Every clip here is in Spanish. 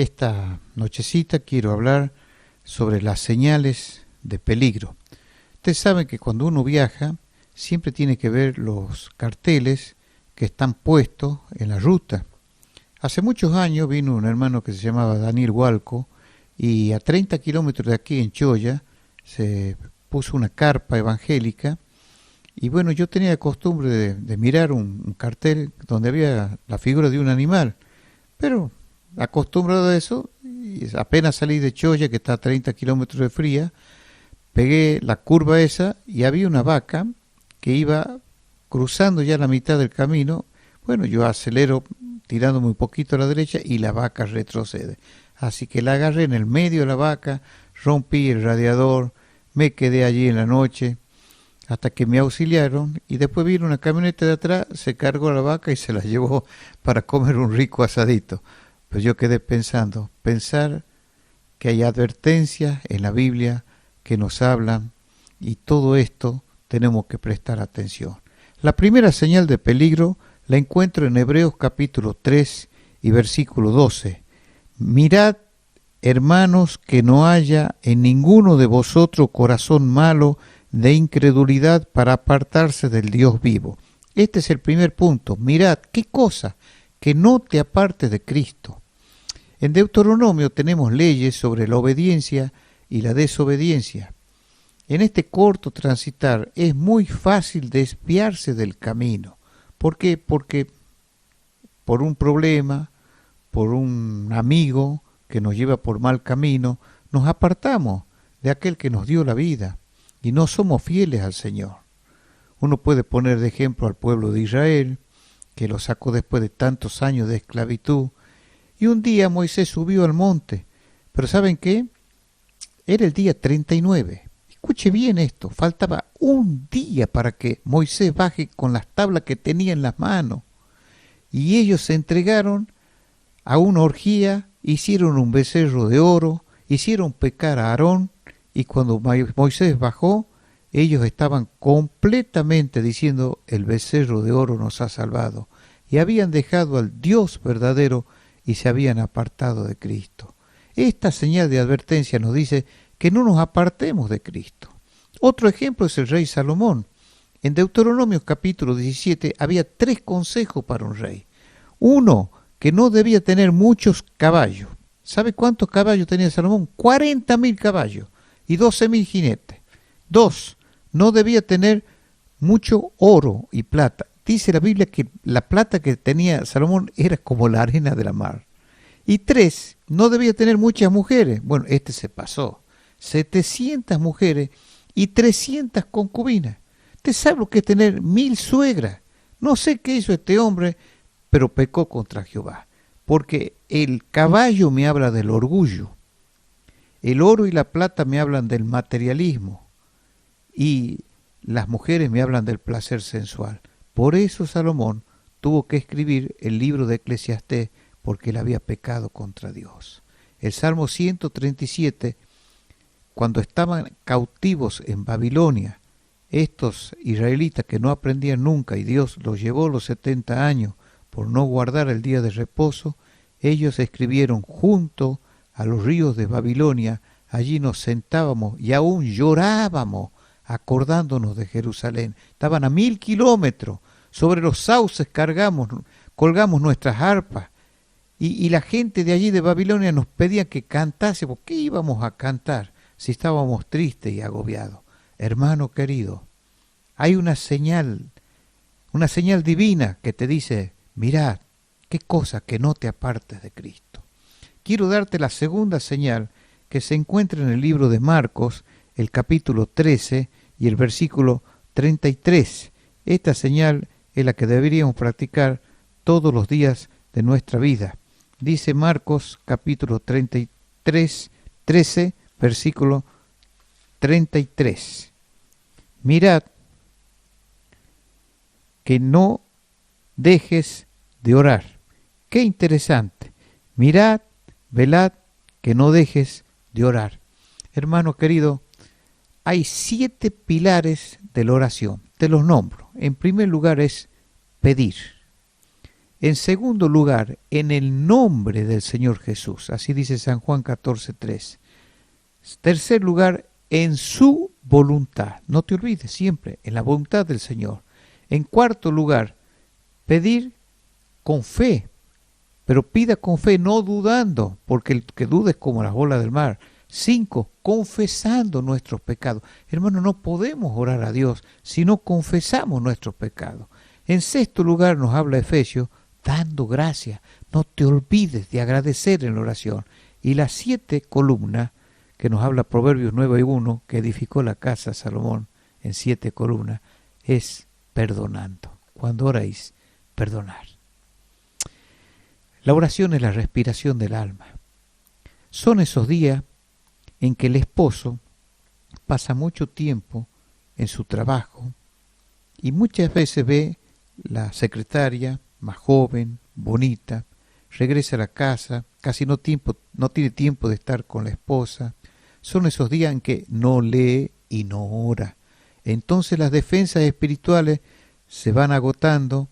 Esta nochecita quiero hablar sobre las señales de peligro. Ustedes saben que cuando uno viaja siempre tiene que ver los carteles que están puestos en la ruta. Hace muchos años vino un hermano que se llamaba Daniel Hualco y a 30 kilómetros de aquí en Choya se puso una carpa evangélica y bueno, yo tenía la costumbre de mirar un cartel donde había la figura de un animal, pero acostumbrado a eso, y apenas salí de Choya, que está a 30 kilómetros de Fría, pegué la curva esa y había una vaca que iba cruzando ya la mitad del camino. Bueno, yo acelero tirándome un poquito a la derecha y la vaca retrocede. Así que la agarré en el medio de la vaca, rompí el radiador, me quedé allí en la noche hasta que me auxiliaron y después vino una camioneta de atrás, se cargó la vaca y se la llevó para comer un rico asadito. Pues yo quedé pensar que hay advertencias en la Biblia que nos hablan y todo esto tenemos que prestar atención. La primera señal de peligro la encuentro en Hebreos capítulo 3 y versículo 12. Mirad, hermanos, que no haya en ninguno de vosotros corazón malo de incredulidad para apartarse del Dios vivo. Este es el primer punto. Mirad, ¿qué cosa? Que no te apartes de Cristo. En Deuteronomio tenemos leyes sobre la obediencia y la desobediencia. En este corto transitar es muy fácil desviarse del camino. ¿Por qué? Porque por un problema, por un amigo que nos lleva por mal camino, nos apartamos de aquel que nos dio la vida y no somos fieles al Señor. Uno puede poner de ejemplo al pueblo de Israel, que lo sacó después de tantos años de esclavitud, y un día Moisés subió al monte, pero ¿saben qué? Era el día 39. Escuche bien esto, faltaba un día para que Moisés baje con las tablas que tenía en las manos. Y ellos se entregaron a una orgía, hicieron un becerro de oro, hicieron pecar a Aarón, y cuando Moisés bajó, ellos estaban completamente diciendo, el becerro de oro nos ha salvado, y habían dejado al Dios verdadero y se habían apartado de Cristo. Esta señal de advertencia nos dice que no nos apartemos de Cristo. Otro ejemplo es el rey Salomón. En Deuteronomio capítulo 17 había 3 consejos para un rey. Uno, que no debía tener muchos caballos. ¿Sabe cuántos caballos tenía Salomón? 40.000 caballos y 12.000 jinetes. 2, no debía tener mucho oro y plata. Dice la Biblia que la plata que tenía Salomón era como la arena de la mar. Y 3, no debía tener muchas mujeres. Bueno, este se pasó. 700 mujeres y 300 concubinas. ¿Usted sabe lo que es tener 1000 suegras? No sé qué hizo este hombre, pero pecó contra Jehová. Porque el caballo me habla del orgullo. El oro y la plata me hablan del materialismo. Y las mujeres me hablan del placer sensual. Por eso Salomón tuvo que escribir el libro de Eclesiastés, porque él había pecado contra Dios. El Salmo 137, cuando estaban cautivos en Babilonia, estos israelitas que no aprendían nunca y Dios los llevó los 70 años por no guardar el día de reposo, ellos escribieron junto a los ríos de Babilonia, allí nos sentábamos y aún llorábamos acordándonos de Jerusalén. Estaban a 1000 kilómetros, sobre los sauces colgamos nuestras arpas. Y la gente de allí de Babilonia nos pedía que cantásemos. ¿Qué íbamos a cantar si estábamos tristes y agobiados? Hermano querido, hay una señal divina que te dice, mirad, qué cosa que no te apartes de Cristo. Quiero darte la segunda señal que se encuentra en el libro de Marcos, el capítulo 13 y el versículo 33. Esta señal es la que deberíamos practicar todos los días de nuestra vida. Dice Marcos capítulo 33, 13, versículo 33. Mirad que no dejes de orar. Qué interesante. Mirad, velad, que no dejes de orar. Hermano querido, hay 7 pilares de la oración. Te los nombro. En primer lugar es pedir. En segundo lugar, en el nombre del Señor Jesús. Así dice San Juan 14:3. Tercer lugar, en su voluntad. No te olvides siempre, en la voluntad del Señor. En cuarto lugar, pedir con fe. Pero pida con fe, no dudando, porque el que duda es como las olas del mar. 5, confesando nuestros pecados. Hermano, no podemos orar a Dios si no confesamos nuestros pecados. En sexto lugar nos habla Efesios, dando gracias. No te olvides de agradecer en la oración. Y las 7 columnas, que nos habla Proverbios 9:1, que edificó la casa Salomón en 7 columnas, es perdonando. Cuando oráis, perdonar. La oración es la respiración del alma. Son esos días en que el esposo pasa mucho tiempo en su trabajo y muchas veces ve la secretaria más joven, bonita, regresa a la casa, casi no tiene tiempo de estar con la esposa. Son esos días en que no lee y no ora. Entonces las defensas espirituales se van agotando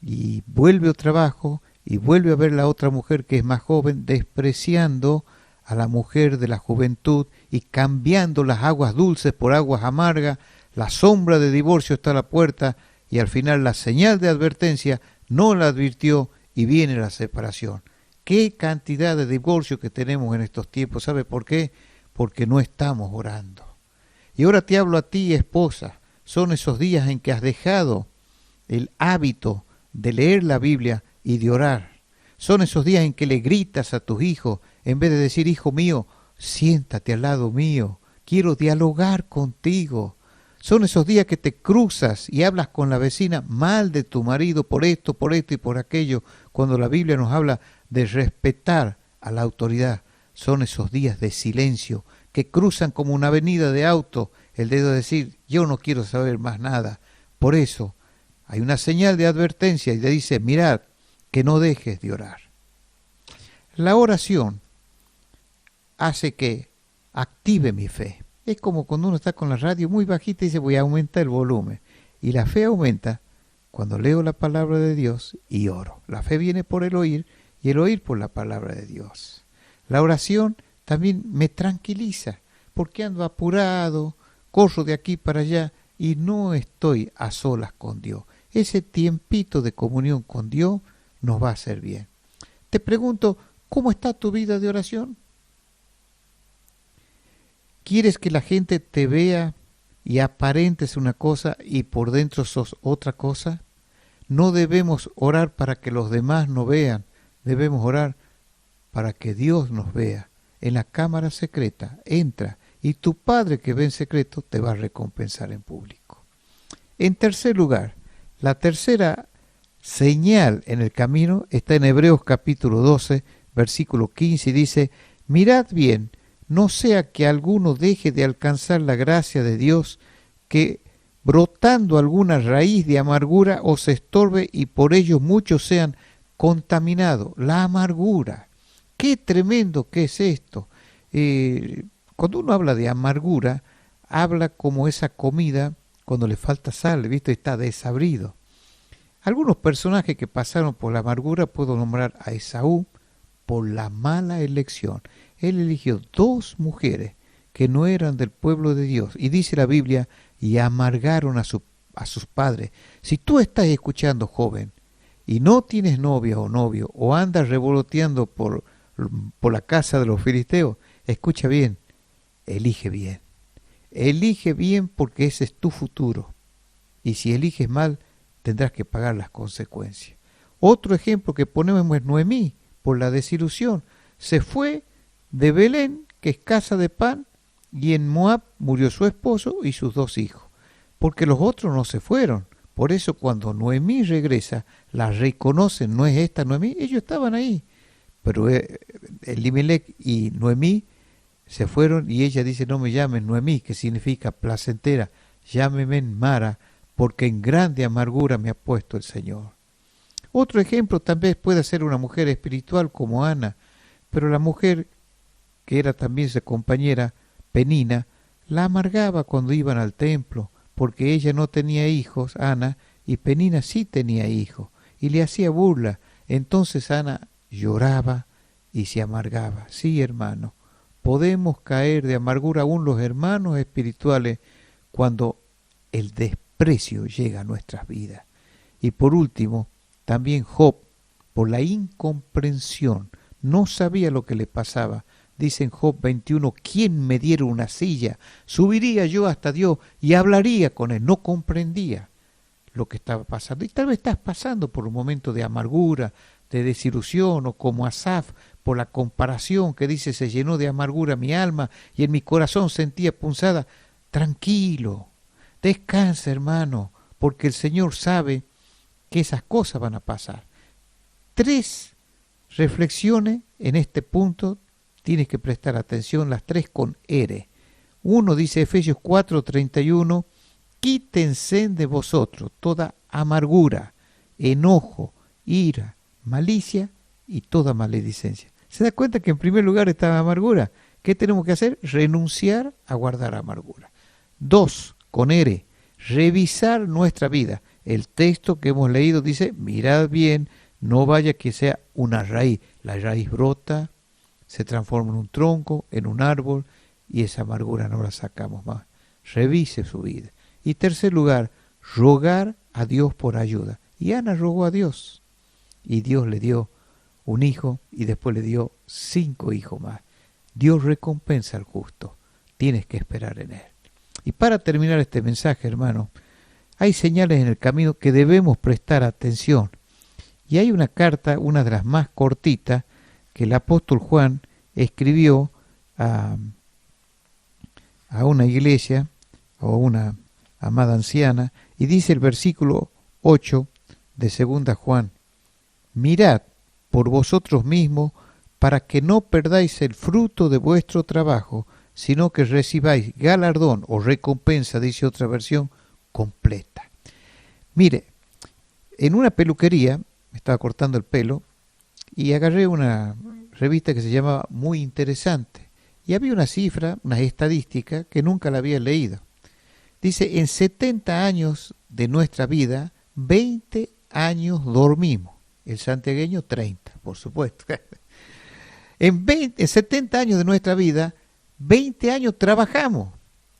y vuelve al trabajo y vuelve a ver la otra mujer que es más joven, despreciando a la mujer de la juventud y cambiando las aguas dulces por aguas amargas. La sombra de divorcio está a la puerta y al final la señal de advertencia no la advirtió y viene la separación. ¿Qué cantidad de divorcios que tenemos en estos tiempos? ¿Sabe por qué? Porque no estamos orando. Y ahora te hablo a ti, esposa. Son esos días en que has dejado el hábito de leer la Biblia y de orar. Son esos días en que le gritas a tus hijos, en vez de decir, hijo mío, siéntate al lado mío, quiero dialogar contigo. Son esos días que te cruzas y hablas con la vecina mal de tu marido por esto y por aquello, cuando la Biblia nos habla de respetar a la autoridad. Son esos días de silencio que cruzan como una avenida de auto, el dedo de decir, yo no quiero saber más nada. Por eso hay una señal de advertencia y te dice, mirad, que no dejes de orar. La oración hace que active mi fe. Es como cuando uno está con la radio muy bajita y dice, voy a aumentar el volumen. Y la fe aumenta cuando leo la palabra de Dios y oro. La fe viene por el oír y el oír por la palabra de Dios. La oración también me tranquiliza porque ando apurado, corro de aquí para allá y no estoy a solas con Dios. Ese tiempito de comunión con Dios nos va a hacer bien. Te pregunto, ¿cómo está tu vida de oración? ¿Quieres que la gente te vea y aparentes una cosa y por dentro sos otra cosa? No debemos orar para que los demás nos vean, debemos orar para que Dios nos vea. En la cámara secreta entra y tu Padre que ve en secreto te va a recompensar en público. En tercer lugar, la tercera señal en el camino está en Hebreos capítulo 12, versículo 15 y dice, mirad bien, no sea que alguno deje de alcanzar la gracia de Dios, que brotando alguna raíz de amargura os estorbe y por ello muchos sean contaminados. La amargura, qué tremendo que es esto. Cuando uno habla de amargura, habla como esa comida cuando le falta sal, ¿viste? Está desabrido. Algunos personajes que pasaron por la amargura puedo nombrar a Esaú por la mala elección. Él eligió 2 mujeres que no eran del pueblo de Dios. Y dice la Biblia, y amargaron a sus padres. Si tú estás escuchando, joven, y no tienes novia o novio, o andas revoloteando por la casa de los filisteos, escucha bien, elige bien. Elige bien porque ese es tu futuro. Y si eliges mal, tendrás que pagar las consecuencias. Otro ejemplo que ponemos es Noemí, por la desilusión. Se fue de Belén, que es casa de pan, y en Moab murió su esposo y sus 2 hijos, porque los otros no se fueron. Por eso cuando Noemí regresa, la reconocen, no es esta Noemí, ellos estaban ahí. Pero Elimelec y Noemí se fueron y ella dice, no me llamen Noemí, que significa placentera, llámeme Mara, porque en grande amargura me ha puesto el Señor. Otro ejemplo también puede ser una mujer espiritual como Ana, pero la mujer que era también su compañera, Penina, la amargaba cuando iban al templo, porque ella no tenía hijos, Ana, y Penina sí tenía hijos. y le hacía burla. Entonces Ana lloraba y se amargaba. Sí, hermano, podemos caer de amargura aún los hermanos espirituales cuando el desprecio llega a nuestras vidas. Y por último, también Job, por la incomprensión, no sabía lo que le pasaba. Dice en Job 21, ¿quién me diera una silla? Subiría yo hasta Dios y hablaría con él. No comprendía lo que estaba pasando. Y tal vez estás pasando por un momento de amargura, de desilusión, o como Asaf, por la comparación que dice, se llenó de amargura mi alma y en mi corazón sentía punzada. Tranquilo, descansa, hermano, porque el Señor sabe que esas cosas van a pasar. 3 reflexiones en este punto, tienes que prestar atención, las 3 con R. 1 dice Efesios 4:31, quítense de vosotros toda amargura, enojo, ira, malicia y toda maledicencia. ¿Se da cuenta que en primer lugar está la amargura? ¿Qué tenemos que hacer? Renunciar a guardar amargura. 2, con R, revisar nuestra vida. El texto que hemos leído dice, mirad bien, no vaya que sea una raíz. La raíz brota, se transforma en un tronco, en un árbol, y esa amargura no la sacamos más. Revise su vida. Y tercer lugar, rogar a Dios por ayuda. Y Ana rogó a Dios, y Dios le dio un hijo, y después le dio 5 hijos más. Dios recompensa al justo. Tienes que esperar en él. Y para terminar este mensaje, hermano, hay señales en el camino que debemos prestar atención. Y hay una carta, una de las más cortitas, que el apóstol Juan escribió a una iglesia, o una amada anciana, y dice el versículo 8 de 2 Juan, mirad por vosotros mismos para que no perdáis el fruto de vuestro trabajo, sino que recibáis galardón o recompensa, dice otra versión, completa. Mire, en una peluquería, me estaba cortando el pelo, y agarré una revista que se llamaba Muy Interesante, y había una cifra, una estadística, que nunca la había leído. Dice, en 70 años de nuestra vida, 20 años dormimos. El santiagueño, 30, por supuesto. En 70 años de nuestra vida, 20 años trabajamos.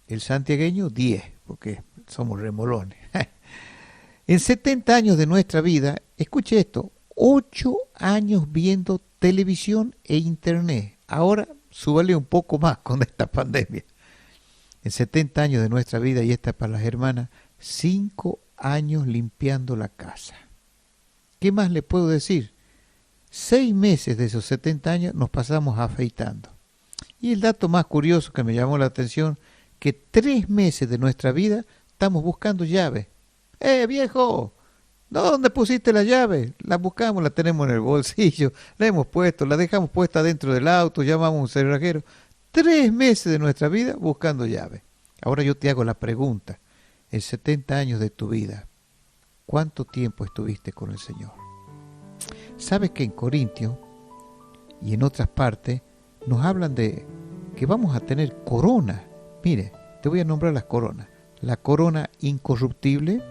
El santiagueño, 10, porque somos remolones. En 70 años de nuestra vida, escuche esto, 8 años viendo televisión e internet. Ahora súbale un poco más con esta pandemia. En 70 años de nuestra vida, y esta para las hermanas, 5 años limpiando la casa. ¿Qué más le puedo decir? 6 meses de esos 70 años nos pasamos afeitando. Y el dato más curioso que me llamó la atención, que 3 meses de nuestra vida estamos buscando llaves. Viejo, ¿dónde pusiste la llave? La buscamos, la tenemos en el bolsillo, la hemos puesto, la dejamos puesta dentro del auto, llamamos a un cerrajero. 3 meses de nuestra vida buscando llave. Ahora yo te hago la pregunta, en 70 años de tu vida, ¿cuánto tiempo estuviste con el Señor? Sabes que en Corintios y en otras partes nos hablan de que vamos a tener coronas. Mire, te voy a nombrar las coronas. La corona incorruptible,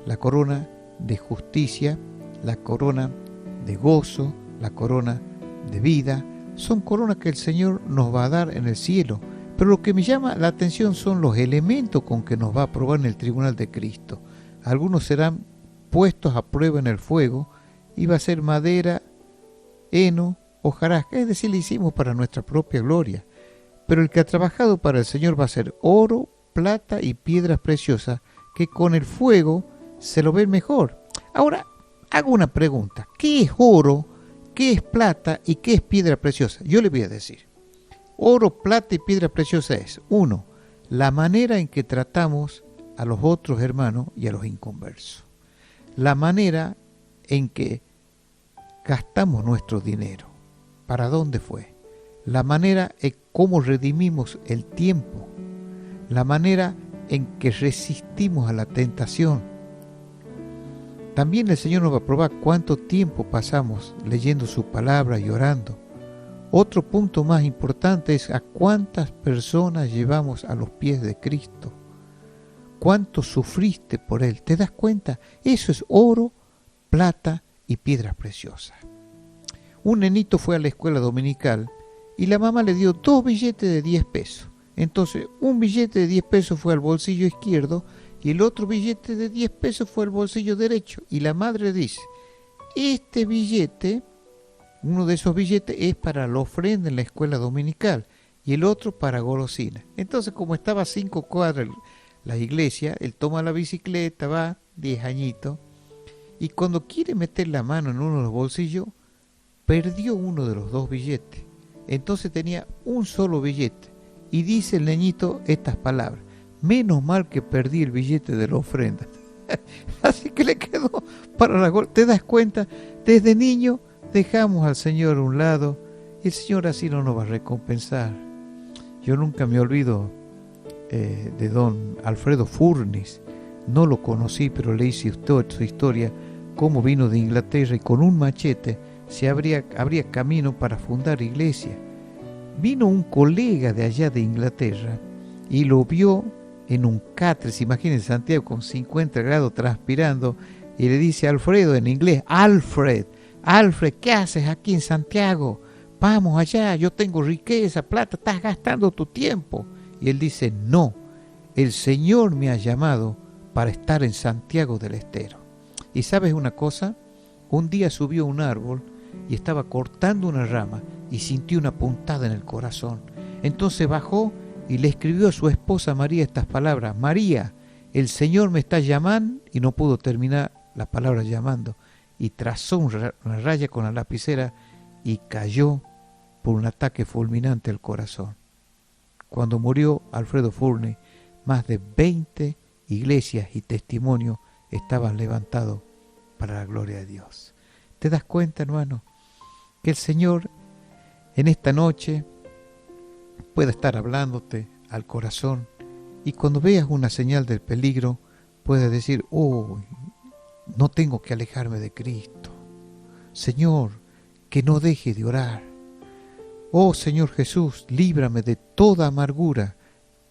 la corona de justicia, la corona de gozo, la corona de vida. Son coronas que el Señor nos va a dar en el cielo. Pero lo que me llama la atención son los elementos con que nos va a probar en el tribunal de Cristo. Algunos serán puestos a prueba en el fuego, y va a ser madera, heno, hojarasca, es decir, le hicimos para nuestra propia gloria. Pero el que ha trabajado para el Señor va a ser oro, plata y piedras preciosas, que con el fuego se lo ven mejor. Ahora, hago una pregunta. ¿Qué es oro, qué es plata y qué es piedra preciosa? Yo le voy a decir. Oro, plata y piedra preciosa es, 1, la manera en que tratamos a los otros hermanos y a los inconversos. La manera en que gastamos nuestro dinero. ¿Para dónde fue? La manera en cómo redimimos el tiempo. La manera en que resistimos a la tentación. También el Señor nos va a probar cuánto tiempo pasamos leyendo su palabra y orando. Otro punto más importante es a cuántas personas llevamos a los pies de Cristo. ¿Cuánto sufriste por Él? ¿Te das cuenta? Eso es oro, plata y piedras preciosas. Un nenito fue a la escuela dominical y la mamá le dio 2 billetes de 10 pesos. Entonces, un billete de 10 pesos fue al bolsillo izquierdo y el otro billete de 10 pesos fue al bolsillo derecho. Y la madre dice, este billete, uno de esos billetes es para la ofrenda en la escuela dominical y el otro para golosina. Entonces, como estaba a 5 cuadras la iglesia, él toma la bicicleta, va, 10 añitos, y cuando quiere meter la mano en uno de los bolsillos, perdió uno de los 2 billetes. Entonces tenía un solo billete. Y dice el niñito estas palabras: menos mal que perdí el billete de la ofrenda. Así que le quedó para la ¿Te das cuenta? Desde niño dejamos al Señor a un lado y el Señor así no nos va a recompensar. Yo nunca me olvido de don Alfredo Furnis. No lo conocí, pero leí su historia, cómo vino de Inglaterra y con un machete se abría camino para fundar iglesia. Vino un colega de allá de Inglaterra y lo vio en un catres, imagínense Santiago con 50 grados transpirando, y le dice a Alfredo en inglés: Alfred, ¿qué haces aquí en Santiago? Vamos allá, yo tengo riqueza, plata, estás gastando tu tiempo. Y él dice: no, el Señor me ha llamado para estar en Santiago del Estero. Y ¿sabes una cosa? Un día subió a un árbol y estaba cortando una rama y sintió una puntada en el corazón. Entonces bajó y le escribió a su esposa María estas palabras: María, el Señor me está llamando, y no pudo terminar la palabra llamando, y trazó una raya con la lapicera y cayó por un ataque fulminante al corazón. Cuando murió Alfredo Furnes, más de 20 iglesias y testimonios estaban levantados para la gloria de Dios. ¿Te das cuenta, hermano? Que el Señor en esta noche pueda estar hablándote al corazón, y cuando veas una señal del peligro puedes decir: oh, no tengo que alejarme de Cristo. Señor, que no deje de orar. Oh Señor Jesús, líbrame de toda amargura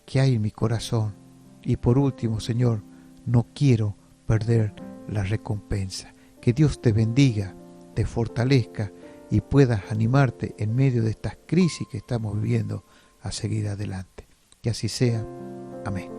que hay en mi corazón. Y por último, Señor, no quiero perder la recompensa. Que Dios te bendiga, te fortalezca y puedas animarte en medio de estas crisis que estamos viviendo a seguir adelante. Que así sea. Amén.